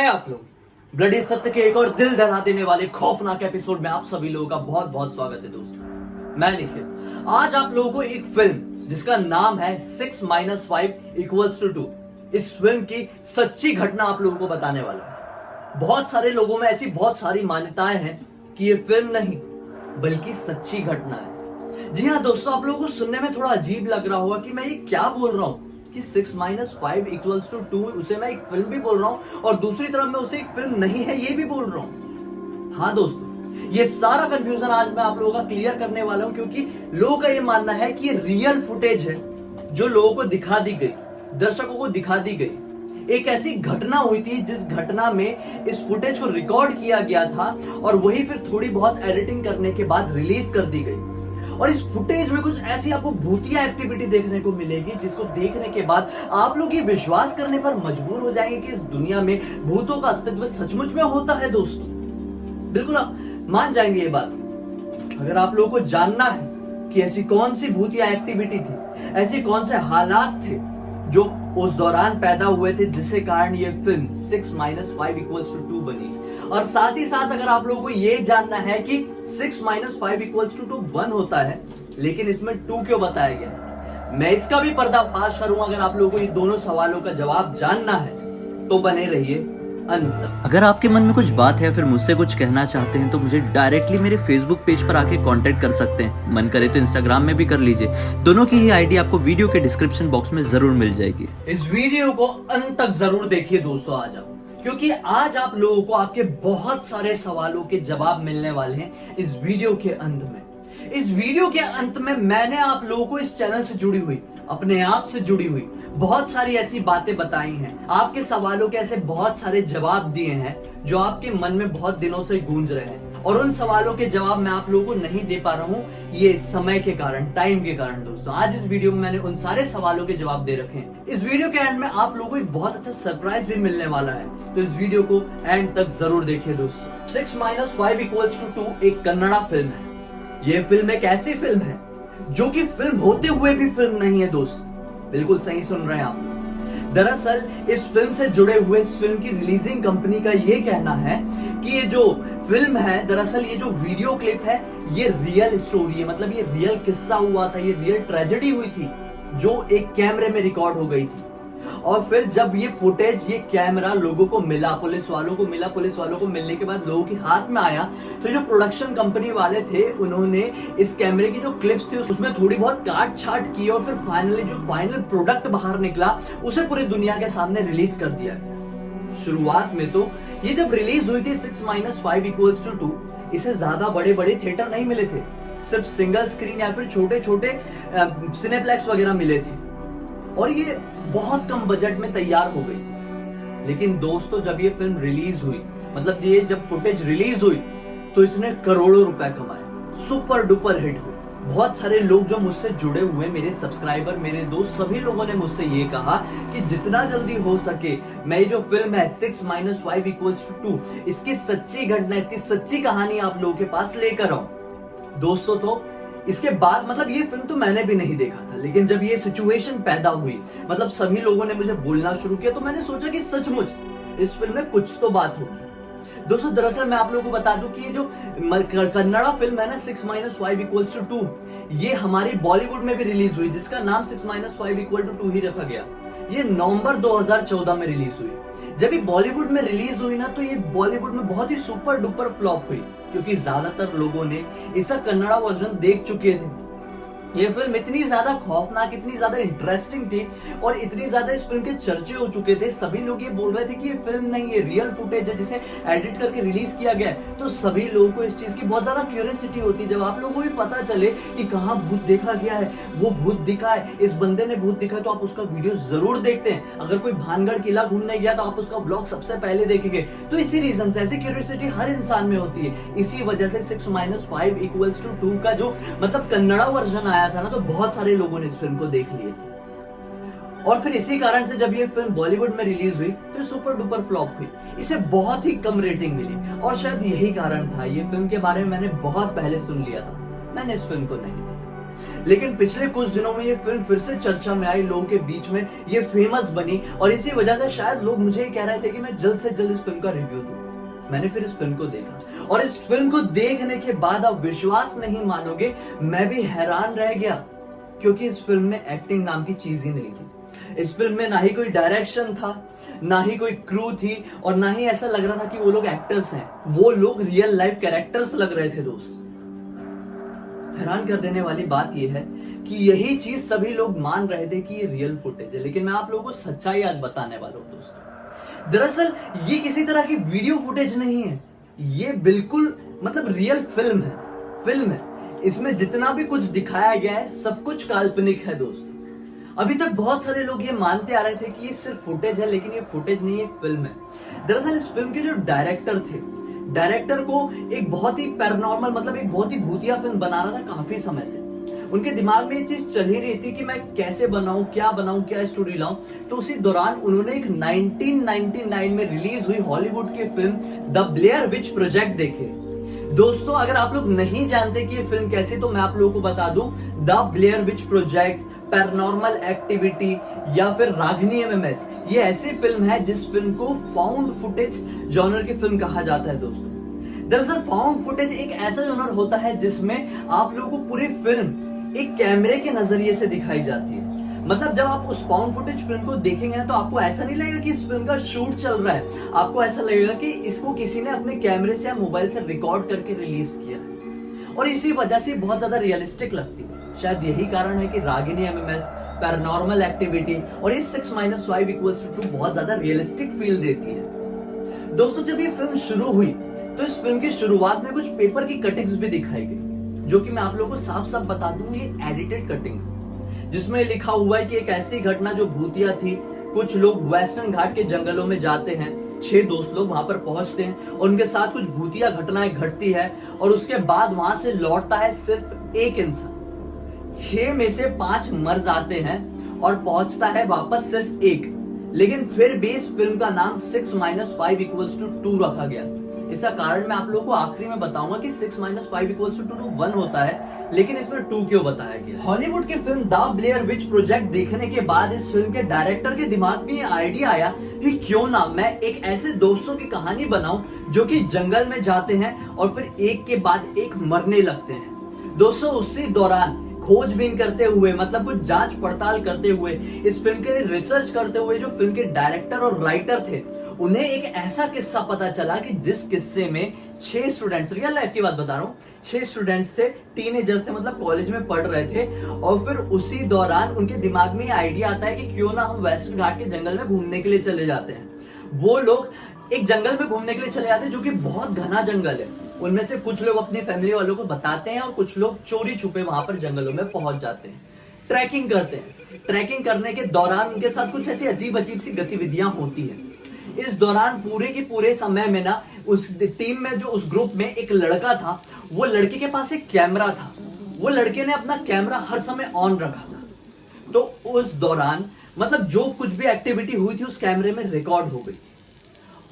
आप लोग ब्लडी सत्य के एक और दिल दहला देने वाले खौफनाक एपिसोड में आप सभी लोगों का बहुत बहुत स्वागत है दोस्तों। मैं निखिल आज आप लोगों को एक फिल्म जिसका नाम है 6 - 5 = 2 इस फिल्म की सच्ची घटना आप लोगों को बताने वाला हूं। बहुत सारे लोगों में ऐसी बहुत सारी मान्यताएं हैं कि ये फिल्म नहीं बल्कि सच्ची घटना है। जी हाँ दोस्तों, आप लोगों को सुनने में थोड़ा अजीब लग रहा होगा कि मैं ये क्या बोल रहा हूं कि 6 - 5 = 2 उसे मैं एक फिल्म भी बोल रहा हूं और दूसरी तरफ मैं उसे एक फिल्म नहीं है ये भी बोल रहा हूं। हाँ दोस्तों, ये सारा कंफ्यूजन आज मैं आप लोगों का क्लियर करने वाला हूं क्योंकि लोगों का ये मानना है कि ये रियल फुटेज है जो लोगों को दिखा दी गई, दर्शकों को दिखा दी गई। एक ऐसी घटना हुई थी जिस घटना में इस फुटेज को रिकॉर्ड किया गया था और वही फिर थोड़ी बहुत एडिटिंग करने के बाद रिलीज कर दी गई। और इस फुटेज में कुछ ऐसी आपको भूतिया एक्टिविटी देखने को मिलेगी जिसको देखने के बाद आप लोग ये विश्वास करने पर मजबूर हो जाएंगे कि इस दुनिया में भूतों का अस्तित्व सचमुच में होता है दोस्तों। बिल्कुल आप मान जाएंगे ये बात। अगर आप लोगों को जानना है कि ऐसी कौन सी भूतिया एक्टिविटी थी, ऐसे कौन से हालात थे जो उस दौरान पैदा हुए थे जिसके कारण ये फिल्म 6 - 5 = 2 बनी, और साथ ही साथ अगर आप लोगों को ये जानना है कि 6 - 5 = 1 होता है लेकिन इसमें 2 क्यों बताया गया, मैं इसका भी पर्दाफाश करूंगा। अगर आप लोगों को ये दोनों सवालों का जवाब जानना है तो बने रहिए अंत तक। अगर आपके मन में कुछ बात है या फिर मुझसे कुछ कहना चाहते हैं तो मुझे डायरेक्टली मेरे फेसबुक पेज पर आके कांटेक्ट कर सकते हैं। मन करे तो इंस्टाग्राम में भी कर लीजिए। दोनों की ही आईडी आपको वीडियो के डिस्क्रिप्शन बॉक्स में जरूर मिल जाएगी। इस वीडियो को अंत तक जरूर देखिए दोस्तों आज आप, क्योंकि आज आप लोगों को आपके बहुत सारे सवालों के जवाब मिलने वाले हैं इस वीडियो के अंत में। इस वीडियो के अंत में मैंने आप लोगों को इस चैनल से जुड़ी हुई, अपने आप से जुड़ी हुई बहुत सारी ऐसी बातें बताई हैं, आपके सवालों के ऐसे बहुत सारे जवाब दिए हैं जो आपके मन में बहुत दिनों से गूंज रहे हैं, और उन सवालों के जवाब मैं आप लोगों को नहीं दे पा रहा हूं ये समय के कारण, टाइम के कारण। दोस्तों आज इस वीडियो में मैंने उन सारे सवालों के जवाब दे रखे हैं। इस वीडियो के एंड में आप लोगों को एक बहुत अच्छा सरप्राइज भी मिलने वाला है, तो इस वीडियो को एंड तक जरूर देखिए दोस्तों। 6 - 5 = 2 एक कन्नड़ा फिल्म है। ये फिल्म एक ऐसी फिल्म है जो कि फिल्म होते हुए भी फिल्म नहीं है दोस्त। बिल्कुल सही सुन रहे हैं आप। दरअसल इस फिल्म से जुड़े हुए इस फिल्म की रिलीजिंग कंपनी का ये कहना है कि ये जो फिल्म है, दरअसल ये जो वीडियो क्लिप है ये रियल स्टोरी है, मतलब ये रियल किस्सा हुआ था, ये रियल ट्रेजेडी हुई थी जो एक कैमरे में रिकॉर्ड हो गई थी। और फिर जब ये फुटेज, ये कैमरा लोगों को मिला, पुलिस वालों को मिला, पुलिस वालों को मिलने के बाद लोगों के हाथ में आया, तो जो प्रोडक्शन कंपनी वाले थे उन्होंने इस कैमरे की जो क्लिप्स थी उसमें थोड़ी बहुत काट छाट की और फिर फाइनली जो फाइनल प्रोडक्ट बाहर निकला उसे पूरी दुनिया के सामने रिलीज कर दिया। शुरुआत में तो ये जब रिलीज हुई थी 6 - 5 = 2 इसे ज्यादा बड़े बड़े थिएटर नहीं मिले थे, सिर्फ सिंगल स्क्रीन या फिर छोटे छोटे सिनेप्लेक्स वगैरह मिले थे और ये बहुत कम बजट में तैयार हो गई। लेकिन दोस्तों जब ये फिल्म रिलीज हुई, मतलब ये जब फुटेज रिलीज हुई तो इसने करोड़ों रुपए कमाए, सुपर डुपर हिट हुई। बहुत सारे लोग जो मुझसे जुड़े हुए, मेरे सब्सक्राइबर, मेरे दोस्त, सभी लोगों ने मुझसे ये कहा कि जितना जल्दी हो सके मैं ये जो फिल्म है 6 - 5 = 2 इसकी सच्ची घटना, इसकी सच्ची कहानी आप लोगों के पास लेकर आऊं। दोस्तों तो इसके बाद, मतलब ये फिल्म तो मैंने भी नहीं देखा था, लेकिन जब ये सिचुएशन पैदा हुई, मतलब सभी लोगों ने मुझे बोलना शुरू किया, तो मैंने सोचा कि सचमुच इस फिल्म में कुछ तो बात होगी। दोस्तों दरअसल मैं आप लोगों को बता दूं कि ये जो कन्नड़ा फिल्म है ना 6 - 5 = 2 ये हमारी बॉलीवुड में भी रिलीज हुई, जिसका नाम 6 - 5 = 2 ही रखा गया। ये नवंबर 2014 में रिलीज हुई। जब ये बॉलीवुड में रिलीज हुई ना तो ये बॉलीवुड में बहुत ही सुपर डुपर फ्लॉप हुई, क्योंकि ज्यादातर लोगों ने इसका कन्नड़ा वर्जन देख चुके थे। ये फिल्म इतनी ज्यादा खौफनाक, इतनी ज्यादा इंटरेस्टिंग थी और इतनी ज्यादा इस फिल्म के चर्चे हो चुके थे, सभी लोग ये बोल रहे थे कि ये फिल्म नहीं, ये रियल फुटेज है जिसे एडिट करके रिलीज किया गया है। तो सभी लोगों को इस चीज की बहुत ज्यादा क्यूरियोसिटी होती है, जब आप लोगों को भी पता चले कि कहाँ भूत देखा गया है, वो भूत दिखा है, इस बंदे ने भूत दिखा, तो आप उसका वीडियो जरूर देखते हैं। अगर कोई भानगढ़ किला घूमने गया तो आप उसका ब्लॉग सबसे पहले देखेंगे। तो इसी रीजन से, ऐसी क्यूरियोसिटी हर इंसान में होती है, इसी वजह से 6 - 5 = 2 का जो मतलब कन्नड़ा वर्जन आया था ना तो बहुत सारे लोगों ने इस फिल्म को देख लिए थे। और फिर इसी कारण से जब ये फिल्म बॉलीवुड में रिलीज हुई तो सुपर डुपर फ्लॉप हुई, इसे बहुत ही कम रेटिंग मिली। और शायद यही कारण था, ये फिल्म के बारे में मैंने बहुत पहले सुन लिया था, मैंने इस फिल्म को नहीं देखा। लेकिन पिछले कुछ दिनों में ये फिल्म फिर से चर्चा में आई, लोगों के बीच में ये फेमस बनी और इसी वजह से शायद लोग मुझे ये कह रहे थे कि मैं जल्द से जल्द इस फिल्म का रिव्यू दूं। मैंने फिर इस फिल्म को देखा और इस फिल्म को देखने के बाद आप विश्वास नहीं मानोगे, मैं भी हैरान रह गया, क्योंकि इस फिल्म में एक्टिंग नाम की चीज ही नहीं थी। इस फिल्म में ना ही कोई डायरेक्शन था, ना ही कोई क्रू थी और ना ही ऐसा लग रहा था कि वो लोग एक्टर्स हैं, वो लोग रियल लाइफ कैरेक्टर्स लग रहे थे दोस्त। हैरान कर देने वाली बात यह है कि यही चीज सभी लोग मान रहे थे कि ये रियल फुटेज है, लेकिन मैं आप लोगों को सच्चाई आज बताने वाला हूं दोस्तों। दरअसल ये किसी तरह की वीडियो फुटेज नहीं है, ये बिल्कुल मतलब रियल फिल्म है। इसमें जितना भी कुछ दिखाया गया है सब कुछ काल्पनिक है दोस्तों। अभी तक बहुत सारे लोग ये मानते आ रहे थे कि ये सिर्फ फुटेज है, लेकिन ये फुटेज नहीं, एक फिल्म है। दरअसल इस फिल्म के जो डायरेक्टर थे, डायरेक्टर को एक बहुत ही पैरानॉर्मल मतलब एक बहुत ही भूतिया फिल्म बनाना था काफी समय से। उनके दिमाग में ये चीज चल ही रही थी कि मैं कैसे बनाऊं, क्या स्टोरी लाऊं। तो उसी दौरान उन्होंने एक 1999 में रिलीज हुई हॉलीवुड की film the Blair which project देखे। दोस्तों अगर आप लोग नहीं जानते कि ये फिल्म कैसी, तो मैं आप लोगों को बता दूं, the Blair which project, paranormal activity या फिर रागिनी एमएमएस, ये ऐसी फिल्म है जिस फिल्म को फाउंड फुटेज जॉनर की फिल्म कहा जाता है दोस्तों। दरअसल फाउंड फुटेज एक ऐसा जॉनर होता है जिसमें आप लोगों को पूरी फिल्म एक कैमरे के नजरिए से दिखाई जाती है। मतलब जब आप उस फाउंड फुटेज फिल्म को देखेंगे ना, तो आपको ऐसा नहीं लगेगा कि इस फिल्म का शूट चल रहा है, आपको ऐसा लगेगा कि इसको किसी ने अपने कैमरे से या मोबाइल से रिकॉर्ड करके रिलीज किया है और इसी वजह से बहुत ज्यादा रियलिस्टिक लगती है। शायद यही कारण है कि रागिनी एमएमएस, पैरानॉर्मल एक्टिविटी और ये 6-5=2 बहुत ज्यादा रियलिस्टिक फील देती है। दोस्तों जब ये फिल्म शुरू हुई तो इस फिल्म की शुरुआत में कुछ पेपर की कटिंग्स भी दिखाई गई, जो कि मैं आप लोगों को साफ साफ बता दूं, ये एडिटेड कटिंग्स, जिसमें लिखा हुआ है कि एक ऐसी घटना जो भूतिया थी। कुछ लोग वेस्टर्न घाट के जंगलों में जाते हैं, 6 दोस्त लोग वहां पर पहुंचते हैं और उनके साथ कुछ भूतिया घटनाएं घटती है और उसके बाद वहां से लौटता है सिर्फ एक इंसान। 6 में से 5 मर जाते हैं और पहुंचता है वापस सिर्फ एक। लेकिन फिर भी इस फिल्म का नाम 6-5=2 रखा गया। इसका कारण मैं आप लोगों को आखिरी में बताऊंगा कि 6-5=2 1 होता है, लेकिन इसमें 2 क्यों बताया गया। हॉलीवुड की film the Blair which project देखने के बाद इस फिल्म के डायरेक्टर के दिमाग में ये आइडिया आया कि क्यों ना मैं एक ऐसे दोस्तों की कहानी बनाऊं जो कि जंगल में जाते हैं और फिर एक के बाद एक मरने लगते हैं। दोस्तों उसी दौरान खोजबीन करते हुए, मतलब कुछ जांच पड़ताल करते हुए, इस फिल्म के लिए रिसर्च करते हुए, जो फिल्म के डायरेक्टर और राइटर थे, उन्हें एक ऐसा किस्सा पता चला कि जिस किस्से में 6 स्टूडेंट्स, रियल लाइफ की बात बता रहा हूँ, 6 स्टूडेंट्स थे, टीनेजर्स थे, मतलब कॉलेज में पढ़ रहे थे और फिर उसी दौरान उनके दिमाग में आइडिया आता है कि क्यों ना हम वेस्टर्न घाट के जंगल में घूमने के लिए चले जाते हैं। वो लोग एक जंगल में घूमने के लिए चले जाते हैं जो कि बहुत घना जंगल है। उनमें से कुछ लोग अपनी फैमिली वालों को बताते हैं और कुछ लोग चोरी छुपे वहां पर जंगलों में पहुंच जाते हैं, ट्रैकिंग करते हैं। ट्रैकिंग करने के दौरान उनके साथ कुछ ऐसी अजीब सी गतिविधियां होती है। इस दौरान पूरे के पूरे समय में ना उस टीम में, जो उस ग्रुप में एक लड़का था, वो लड़के के पास एक कैमरा था। वो लड़के ने अपना कैमरा हर समय ऑन रखा था। तो उस दौरान मतलब जो कुछ भी एक्टिविटी हुई थी उस कैमरे में रिकॉर्ड हो गई थी।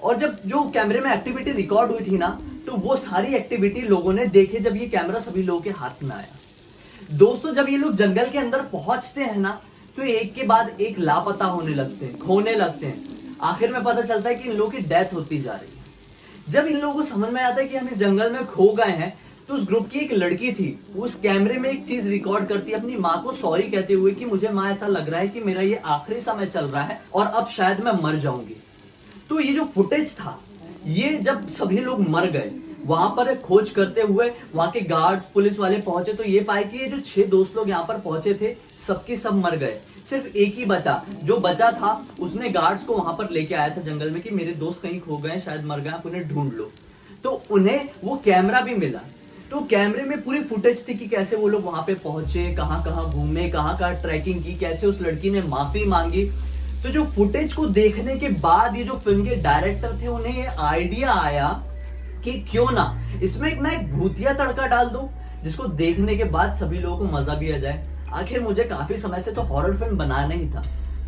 और जब जो कैमरे में एक्टिविटी रिकॉर्ड हुई थी ना, तो वो सारी एक्टिविटी लोगों ने देखे जब ये कैमरा सभी लोगों के हाथ में आया। दोस्तों जब ये लोग जंगल के अंदर पहुंचते हैं ना, तो एक के बाद एक लापता होने लगते हैं, खोने लगते हैं। आखिर में पता चलता है कि इन लोगों की डेथ होती जा रही है। जब इन लोगों को समझ में आता है कि हम इस जंगल में खो गए हैं, तो उस ग्रुप की एक लड़की थी, उस कैमरे में एक चीज रिकॉर्ड करती है, अपनी माँ को सॉरी कहते हुए कि मुझे माँ ऐसा लग रहा है कि मेरा ये आखिरी समय चल रहा है और अब शायद मैं मर जाऊंगी। तो ये जो फुटेज था, ये जब सभी लोग मर गए, वहां पर खोज करते हुए वहां के गार्ड्स, पुलिस वाले पहुंचे तो ये पाए कि ये जो 6 दोस्त लोग यहाँ पर पहुंचे थे, सबके सब मर गए। सिर्फ एक ही बचा, जो बचा था उसने गार्ड्स को वहां पर लेके आया था जंगल में कि मेरे दोस्त कहीं खो गए, शायद मर गए, आप उन्हें ढूंढ लो। तो उन्हें वो कैमरा भी मिला। तो कैमरे में पूरी फुटेज थी कि कैसे वो लोग वहां पे पहुंचे, कहाँ कहाँ घूमे, कहाँ कहाँ ट्रैकिंग की, कैसे उस लड़की ने माफी मांगी। तो जो फुटेज को देखने के बाद ये जो फिल्म के डायरेक्टर थे, उन्हें ये आइडिया आया कि क्यों ना इसमें एक भूतिया तड़का डाल दूं, जिसको देखने के बाद सभी लोगों को मजा भी आ जाए। आखिर मुझे काफी समय से तो हॉरर फिल्म बनाना ही था,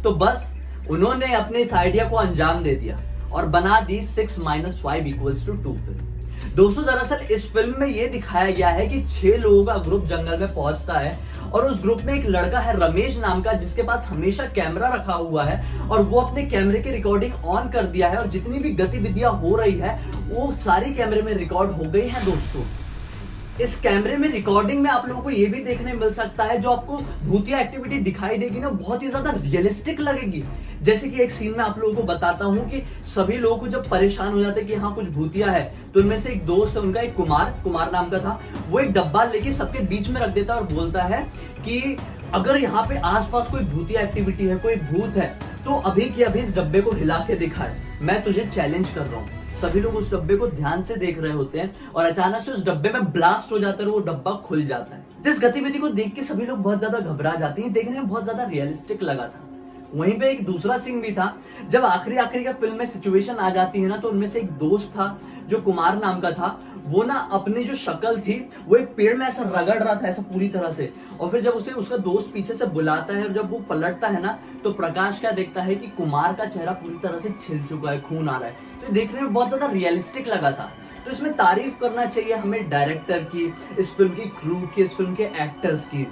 तो बस उन्होंने अपने इस आइडिया को अंजाम दे दिया और बना दी 6-5=2 फिल्म। दोस्तों दरअसल इस फिल्म में ये दिखाया गया है कि 6 लोगों का ग्रुप जंगल में पहुंचता है और उस ग्रुप में एक लड़का है रमेश नाम का, जिसके पास हमेशा कैमरा रखा हुआ है और वो अपने कैमरे की रिकॉर्डिंग ऑन कर दिया है और जितनी भी गतिविधियां हो रही है वो सारी कैमरे में रिकॉर्ड हो गई है। दोस्तों इस कैमरे में रिकॉर्डिंग में आप लोगों को ये भी देखने मिल सकता है, जो आपको भूतिया एक्टिविटी दिखाई देगी ना बहुत ही ज्यादा रियलिस्टिक लगेगी। जैसे कि एक सीन में आप लोगों को बताता हूं कि सभी लोगों को जब परेशान हो जाते हैं कि हाँ कुछ भूतिया है, तो उनमें से एक दोस्त है उनका, एक कुमार नाम का था, वो एक डब्बा लेके सबके बीच में रख देता है और बोलता है कि अगर यहाँ पे आसपास कोई भूतिया एक्टिविटी है, कोई भूत है, तो अभी के अभी इस डब्बे को हिला के दिखाए, मैं तुझे चैलेंज कर रहा हूँ। सभी लोग उस डब्बे को ध्यान से देख रहे होते हैं और अचानक से उस डब्बे में ब्लास्ट हो जाता है और वो डब्बा खुल जाता है। जिस गतिविधि को देख के सभी लोग बहुत ज्यादा घबरा जाते हैं, देखने में बहुत ज्यादा रियलिस्टिक लगा था। वहीं पे एक दूसरा सीन भी था, जब आखिरी का फिल्म में सिचुएशन आ जाती है ना, तो उनमें से एक दोस्त था जो कुमार नाम का था, वो ना अपनी जो शक्ल थी वो एक पेड़ में ऐसा रगड़ रहा था ऐसा पूरी तरह से, और फिर जब उसे उसका दोस्त पीछे से बुलाता है और जब वो पलटता है ना, तो प्रकाश क्या देखता है कि कुमार का चेहरा पूरी तरह से छिल चुका है, खून आ रहा है। तो देखने में बहुत ज्यादा रियलिस्टिक लगा था। तो इसमें तारीफ करना चाहिए हमें डायरेक्टर की, इस फिल्म की क्रू की, इस फिल्म के एक्टर्स की।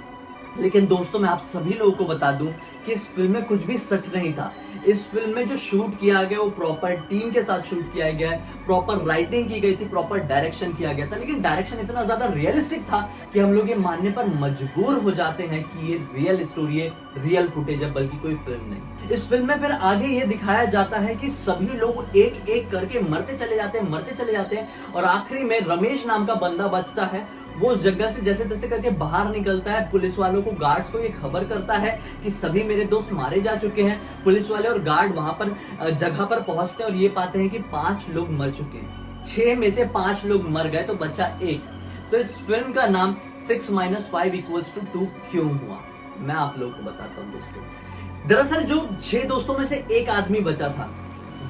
लेकिन दोस्तों मैं आप सभी लोगों को बता दूं कि इस फिल्म में कुछ भी सच नहीं था। इस फिल्म में जो शूट किया गया वो प्रॉपर टीम के साथ शूट किया गया है, प्रॉपर राइटिंग की गई थी, प्रॉपर डायरेक्शन किया गया था। लेकिन डायरेक्शन इतना ज्यादा रियलिस्टिक था कि हम लोग ये मानने पर मजबूर हो जाते हैं कि ये रियल स्टोरी है, रियल फुटेज है, बल्कि कोई फिल्म नहीं। इस फिल्म में फिर आगे ये दिखाया जाता है कि सभी लोग एक एक करके मरते चले जाते हैं और आखिरी में रमेश नाम का बंदा बचता है। वो उस जंगल से जैसे तैसे करके बाहर निकलता है, पुलिस वालों को, गार्ड्स को ये खबर करता है कि सभी मेरे दोस्त मारे जा चुके हैं। पुलिस वाले और गार्ड वहां पर जगह पर पहुंचते हैं और ये पाते हैं कि 5 लोग मर चुके हैं। 6 में से 5 लोग मर गए तो बचा 1। तो इस फिल्म का नाम 6 - 5 = 2 क्यों हुआ, मैं आप लोगों को बताता हूँ दोस्तों। दरअसल जो 6 दोस्तों में से एक आदमी बचा था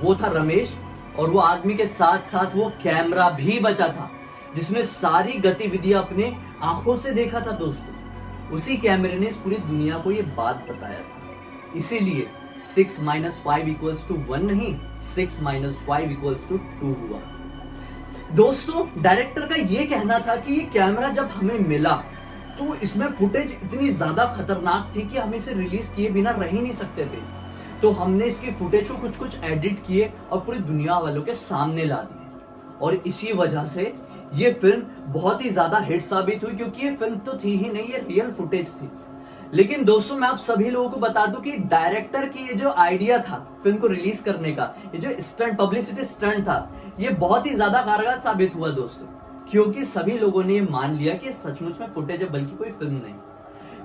वो था रमेश, और वो आदमी के साथ साथ वो कैमरा भी बचा था जिसमें सारी गतिविधियां अपने आंखों से देखा था। दोस्तों उसी कैमरे ने इस पूरी दुनिया को ये बात बताया था। इसीलिए 6 - 5 = 1 नहीं, 6 - 5 = 2 हुआ। दोस्तों डायरेक्टर का ये कहना था कि ये कैमरा जब हमें मिला तो इसमें फुटेज इतनी ज्यादा खतरनाक थी कि हम इसे रिलीज किए बिना रह ही नहीं सकते थे। तो हमने इसकी फुटेज को कुछ एडिट किए और पूरी दुनिया वालों के सामने ला दिए, और इसी वजह से ये फिल्म बहुत ही ज्यादा हिट साबित हुई, क्योंकि ये फिल्म तो थी ही नहीं, ये रियल फुटेज थी। लेकिन दोस्तों मैं आप सभी लोगों को बता दूं कि डायरेक्टर की ये जो आइडिया था फिल्म को रिलीज करने का, ये जो स्टंट, पब्लिसिटी स्टंट था, ये बहुत ही ज्यादा कारगर साबित हुआ दोस्तों, क्योंकि सभी लोगों ने मान लिया कि सचमुच में फुटेज है, बल्कि कोई फिल्म नहीं।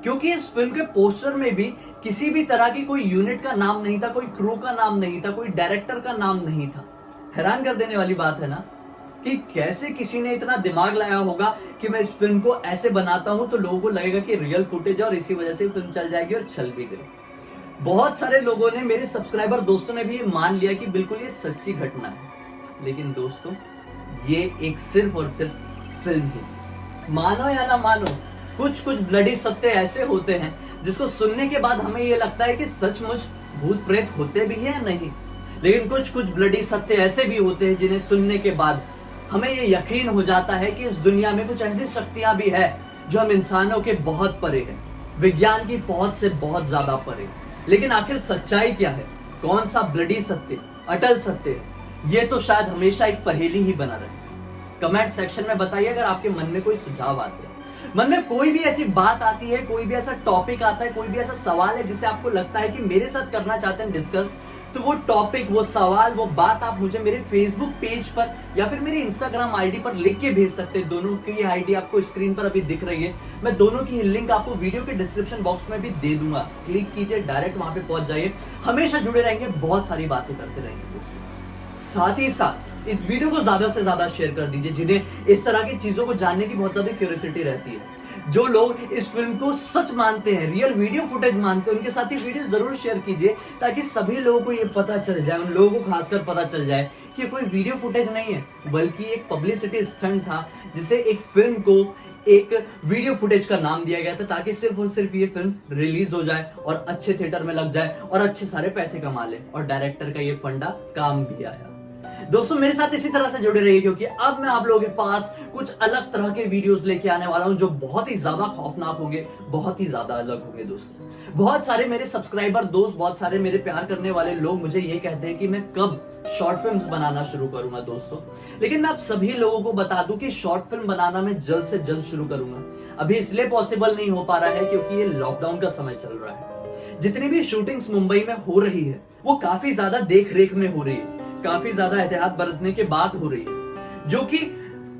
क्योंकि इस फिल्म के पोस्टर में भी किसी भी तरह की कोई यूनिट का नाम नहीं था, कोई क्रू का नाम नहीं था, कोई डायरेक्टर का नाम नहीं था। हैरान कर देने वाली बात है ना कि कैसे किसी ने इतना दिमाग लगाया होगा कि मैं इस फिल्म को ऐसे बनाता हूं तो लोगों को लगेगा कि रियल फुटेज है और इसी वजह से फिल्म चल जाएगी, और चल भी गई। बहुत सारे लोगों ने, मेरे सब्सक्राइबर दोस्तों ने भी ये मान लिया कि बिल्कुल ये सच्ची घटना है। लेकिन दोस्तों ये एक सिर्फ और सिर्फ फिल्म ही, मानो या ना मानो, कुछ ब्लडी सत्य ऐसे होते हैं जिसको सुनने के बाद हमें ये लगता है कि सचमुच भूत प्रेत होते भी है या नहीं। लेकिन कुछ ब्लडी सत्य ऐसे भी होते हैं जिन्हें सुनने के बाद हमें ये यकीन हो जाता है कि इस दुनिया में कुछ ऐसी शक्तियां भी है जो हम इंसानों के बहुत परे है, विज्ञान की पहुंच से बहुत ज्यादा परे। लेकिन आखिर सच्चाई क्या है, कौन सा ब्लडी सत्य, अटल सत्य है, ये तो शायद हमेशा एक पहेली ही बना रहे। कमेंट सेक्शन में बताइए अगर आपके मन में कोई सुझाव आते हैं, मन में कोई भी ऐसी बात आती है, कोई भी ऐसा टॉपिक आता है, कोई भी ऐसा सवाल है जिसे आपको लगता है कि मेरे साथ करना चाहते हैं डिस्कस, तो वो टॉपिक, वो सवाल, वो बात आप मुझे मेरे फेसबुक पेज पर या फिर मेरे इंस्टाग्राम आईडी पर लिख के भेज सकते हैं। दोनों की आईडी आपको स्क्रीन पर अभी दिख रही है, मैं दोनों की लिंक आपको वीडियो के डिस्क्रिप्शन बॉक्स में भी दे दूंगा। क्लिक कीजिए, डायरेक्ट वहां पे पहुंच जाइए। हमेशा जुड़े रहेंगे, बहुत सारी बातें करते रहेंगे। साथ ही साथ इस वीडियो को ज्यादा से ज्यादा शेयर कर दीजिए जिन्हें इस तरह की चीजों को जानने की बहुत ज्यादा क्यूरियोसिटी रहती है। जो लोग इस फिल्म को सच मानते हैं, रियल वीडियो फुटेज मानते हैं, उनके साथ ही वीडियो जरूर शेयर कीजिए ताकि सभी लोगों को ये पता चल जाए, उन लोगों को खासकर पता चल जाए कि कोई वीडियो फुटेज नहीं है, बल्कि एक पब्लिसिटी स्टंट था जिसे एक फिल्म को एक वीडियो फुटेज का नाम दिया गया था ताकि सिर्फ और सिर्फ ये फिल्म रिलीज हो जाए और अच्छे थिएटर में लग जाए और अच्छे सारे पैसे कमा ले। और डायरेक्टर का ये फंडा काम भी आया। दोस्तों मेरे साथ इसी तरह से जुड़े रहिए, क्योंकि अब मैं आप लोगों के पास कुछ अलग तरह के वीडियोस लेके आने वाला हूं जो बहुत ही ज्यादा खौफनाक होंगे, बहुत ही ज्यादा अलग होंगे। दोस्तों बहुत सारे मेरे सब्सक्राइबर दोस्त, बहुत सारे मेरे प्यार करने वाले लोग मुझे ये कहते हैं कि मैं कब शॉर्ट फिल्म्स बनाना शुरू करूंगा। दोस्तों लेकिन मैं आप सभी लोगों को बता दूं कि शॉर्ट फिल्म बनाना मैं जल्द से जल्द शुरू करूंगा। अभी इसलिए पॉसिबल नहीं हो पा रहा है क्योंकि ये लॉकडाउन का समय चल रहा है। जितनी भी शूटिंग्स मुंबई में हो रही है वो काफी ज्यादा देख रेख में हो रही है, काफी ज्यादा एहतियात बरतने के बाद हो रही है, जो कि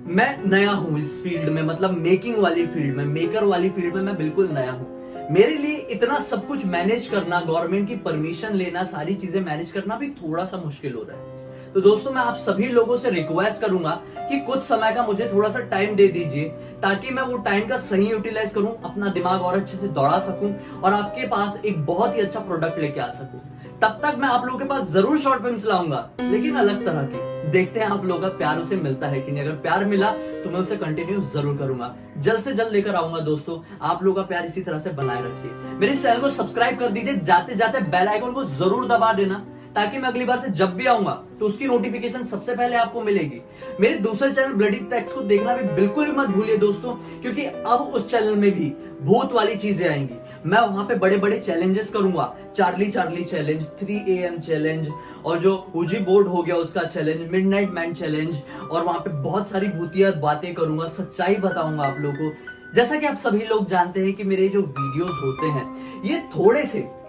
मैं नया हूं इस फील्ड में, मतलब मेकिंग वाली फील्ड में, मेकर वाली फील्ड में मैं बिल्कुल नया हूं। मेरे लिए इतना सब कुछ मैनेज करना, गवर्नमेंट की परमिशन लेना, सारी चीजें मैनेज करना भी थोड़ा सा मुश्किल हो रहा है। तो दोस्तों मैं आप सभी लोगों से रिक्वेस्ट करूंगा कि कुछ समय का मुझे थोड़ा सा टाइम दे दीजिए, ताकि मैं वो टाइम का सही यूटिलाइज करूं, अपना दिमाग और अच्छे से दौड़ा सकूं और आपके पास एक बहुत ही अच्छा प्रोडक्ट लेके आ सकूं। तब तक मैं आप लोगों के पास जरूर शॉर्ट फिल्म्स लाऊंगा, लेकिन अलग तरह की। देखते हैं आप लोगों का प्यार उसे मिलता है कि नहीं। अगर प्यार मिला तो मैं उसे कंटिन्यू जरूर करूंगा, जल्द से जल्द लेकर आऊंगा। दोस्तों आप लोगों का प्यार इसी तरह से बनाए रखिए। मेरे चैनल को सब्सक्राइब कर दीजिए, जाते जाते बेल आइकन को जरूर दबा देना, ताकि मैं अगली बार से जब भी आऊंगा तो उसकी नोटिफिकेशन सबसे पहले आपको मिलेगी। मेरे दूसरे चैनल ब्लडी टैक्स को देखना भी बिल्कुल भी मत भूलिए दोस्तों, क्योंकि अब उस चैनल में भी भूत वाली चीजें आएंगी। मैं वहां पे बड़े बड़े चैलेंजेस करूंगा, चार्ली चैलेंज, 3 AM चैलेंज, और जो ऊजी बोर्ड हो गया उसका चैलेंज, मिडनाइट मैन चैलेंज, और वहां पे बहुत सारी भूतिया बातें करूंगा, सच्चाई बताऊंगा आप लोगों को। जैसा कि आप सभी लोग जानते हैं कि मेरे जो वीडियोस होते हैं ये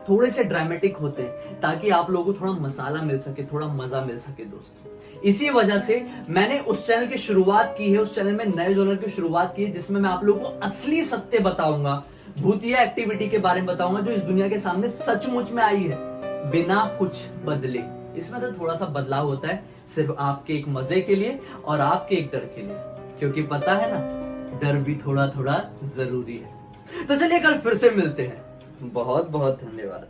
थोड़े से ड्रामेटिक होते हैं, ताकि आप लोगों को थोड़ा मसाला मिल सके, थोड़ा मजा मिल सके। दोस्तों इसी वजह से मैंने उस चैनल की शुरुआत की है, उस चैनल में नए जॉनर की शुरुआत की है, जिसमें मैं आप लोगों को असली सत्य बताऊंगा, भूतिया एक्टिविटी के बारे में बताऊंगा जो इस दुनिया के सामने सचमुच में आई है, बिना कुछ बदले। इसमें तो थोड़ा सा बदलाव होता है, सिर्फ आपके एक मजे के लिए और आपके एक डर के लिए, क्योंकि पता है ना, डर भी थोड़ा थोड़ा जरूरी है। तो चलिए कल फिर से मिलते हैं। बहुत बहुत धन्यवाद।